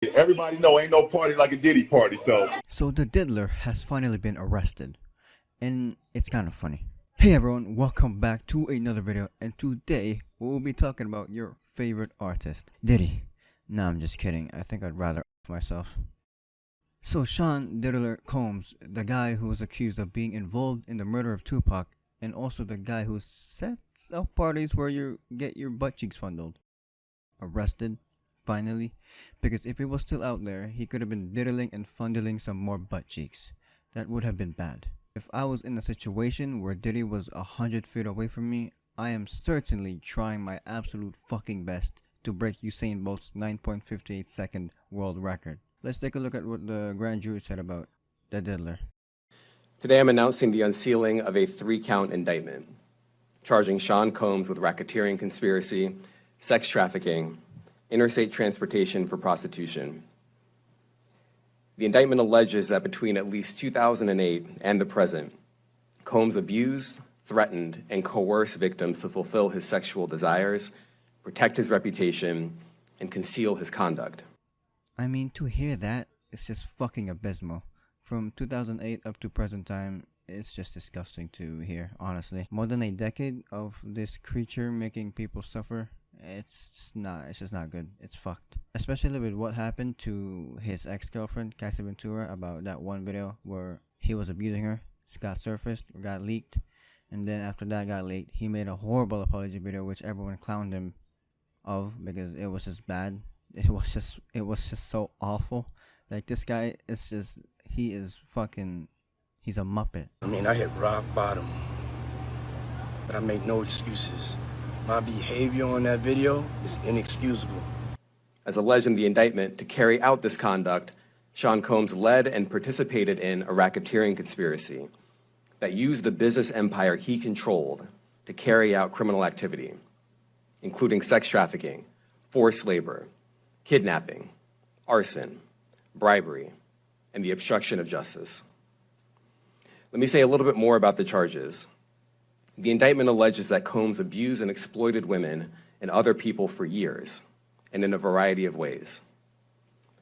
Everybody know ain't no party like a Diddy party, so. So the diddler has finally been arrested, and it's kind of funny. Hey everyone, welcome back to another video, and today we'll be talking about your favorite artist, Diddy. Nah, I'm just kidding. I think I'd rather myself. So Sean Diddler Combs, the guy who was accused of being involved in the murder of Tupac, and also the guy who sets up parties where you get your butt cheeks fondled, arrested finally, because if he was still out there, he could have been diddling and fondling some more butt cheeks. That would have been bad. If I was in a situation where Diddy was 100 feet away from me, I am certainly trying my absolute fucking best to break Usain Bolt's 9.58 second world record. Let's take a look at what the grand jury said about the diddler. Today I'm announcing the unsealing of a 3-count indictment, charging Sean Combs with racketeering conspiracy, sex trafficking, interstate transportation for prostitution. The indictment alleges that between at least 2008 and the present, Combs abused, threatened, and coerced victims to fulfill his sexual desires, protect his reputation, and conceal his conduct. I mean, to hear that, it's just fucking abysmal. From 2008 up to present time, it's just disgusting to hear, honestly. More than a decade of this creature making people suffer. It's just not good. It's fucked. Especially with what happened to his ex-girlfriend, Cassie Ventura, about that one video where he was abusing her. It got surfaced, got leaked, and then after that got leaked, he made a horrible apology video which everyone clowned him of because it was just bad. It was just so awful. Like, this guy is just, he's a muppet. I mean, I hit rock bottom, but I make no excuses. My behavior on that video is inexcusable. As alleged in the indictment, to carry out this conduct, Sean Combs led and participated in a racketeering conspiracy that used the business empire he controlled to carry out criminal activity, including sex trafficking, forced labor, kidnapping, arson, bribery, and the obstruction of justice. Let me say a little bit more about the charges. The indictment alleges that Combs abused and exploited women and other people for years, and in a variety of ways.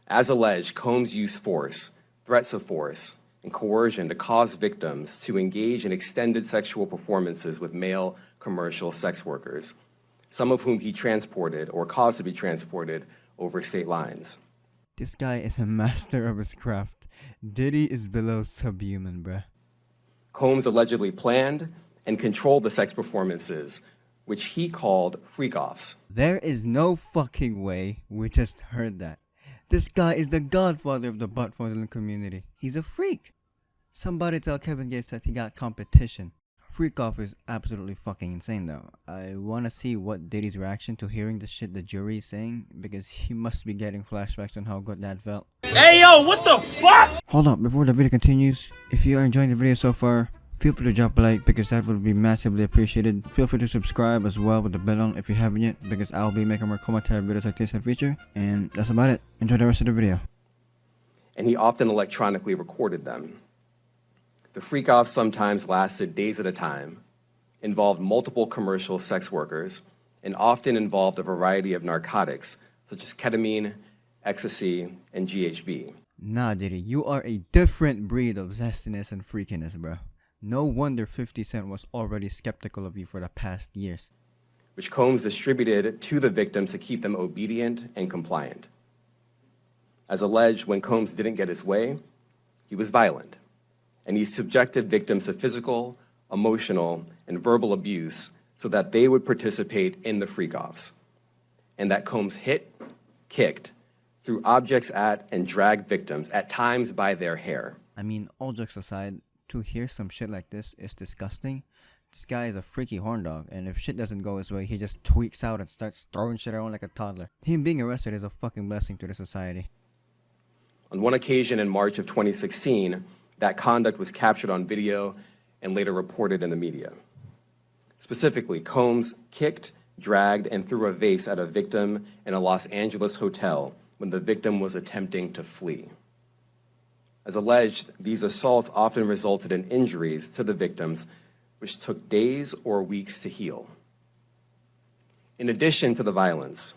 As alleged, Combs used force, threats of force, and coercion to cause victims to engage in extended sexual performances with male commercial sex workers, some of whom he transported or caused to be transported over state lines. This guy is a master of his craft. Diddy is below subhuman, bruh. Combs allegedly planned and controlled the sex performances, which he called freak-offs. There is no fucking way we just heard that. This guy is the godfather of the butt fondling community. He's a freak. Somebody tell Kevin Gates that he got competition. Freak off is absolutely fucking insane though. I wanna see what Diddy's reaction to hearing the shit the jury is saying, because he must be getting flashbacks on how good that felt. Hey yo, what the fuck? Hold up, before the video continues, if you are enjoying the video so far, feel free to drop a like because that would be massively appreciated. Feel free to subscribe as well with the bell on if you haven't yet, because I'll be making more commentary videos like this in the future. And that's about it. Enjoy the rest of the video. And he often electronically recorded them. The freak-offs sometimes lasted days at a time, involved multiple commercial sex workers, and often involved a variety of narcotics such as ketamine, ecstasy, and GHB. Nah, Diddy, you are a different breed of zestiness and freakiness, bro. No wonder 50 Cent was already skeptical of you for the past years. Which Combs distributed to the victims to keep them obedient and compliant. As alleged, when Combs didn't get his way, he was violent, and he subjected victims to physical, emotional, and verbal abuse so that they would participate in the freak-offs, and that Combs hit, kicked, threw objects at, and dragged victims, at times by their hair. I mean, all jokes aside, to hear some shit like this is disgusting. This guy is a freaky horn dog, and if shit doesn't go his way, he just tweaks out and starts throwing shit around like a toddler. Him being arrested is a fucking blessing to the society. On one occasion in March of 2016, that conduct was captured on video and later reported in the media. Specifically, Combs kicked, dragged, and threw a vase at a victim in a Los Angeles hotel when the victim was attempting to flee. As alleged, these assaults often resulted in injuries to the victims, which took days or weeks to heal. In addition to the violence,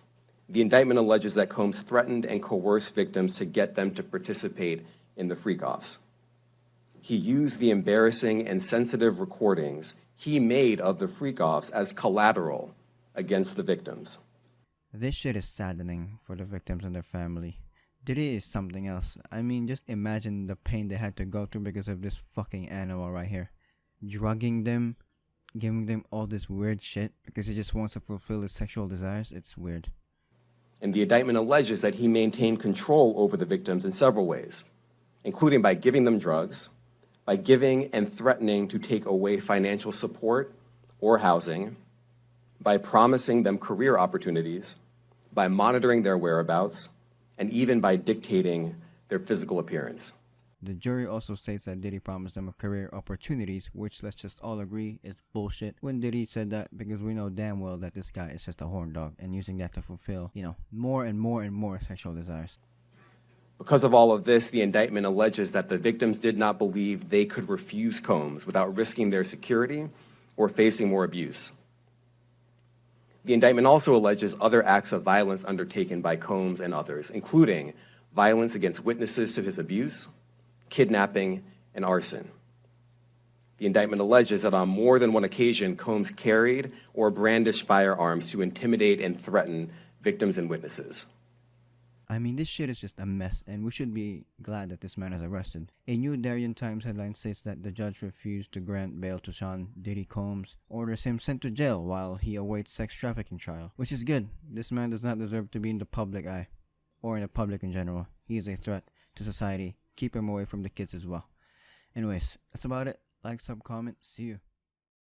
The indictment alleges that Combs threatened and coerced victims to get them to participate in the freak-offs. He used the embarrassing and sensitive recordings he made of the freak-offs as collateral against the victims. This shit is saddening for the victims and their family. Diddy is something else. I mean, just imagine the pain they had to go through because of this fucking animal right here. Drugging them, giving them all this weird shit because he just wants to fulfill his sexual desires. It's weird. And the indictment alleges that he maintained control over the victims in several ways, including by giving them drugs, by giving and threatening to take away financial support or housing, by promising them career opportunities, by monitoring their whereabouts, and even by dictating their physical appearance. The jury also states that Diddy promised them career opportunities, which let's just all agree is bullshit when Diddy said that, because we know damn well that this guy is just a horn dog and using that to fulfill, more and more and more sexual desires. Because of all of this, the indictment alleges that the victims did not believe they could refuse Combs without risking their security or facing more abuse. The indictment also alleges other acts of violence undertaken by Combs and others, including violence against witnesses to his abuse, kidnapping, and arson. The indictment alleges that on more than one occasion, Combs carried or brandished firearms to intimidate and threaten victims and witnesses. I mean, this shit is just a mess, and we should be glad that this man is arrested. A New Darien Times headline states that the judge refused to grant bail to Sean Diddy Combs, orders him sent to jail while he awaits sex trafficking trial, which is good. This man does not deserve to be in the public eye, or in the public in general. He is a threat to society. Keep him away from the kids as well. Anyways, that's about it. Like, sub, comment. See you.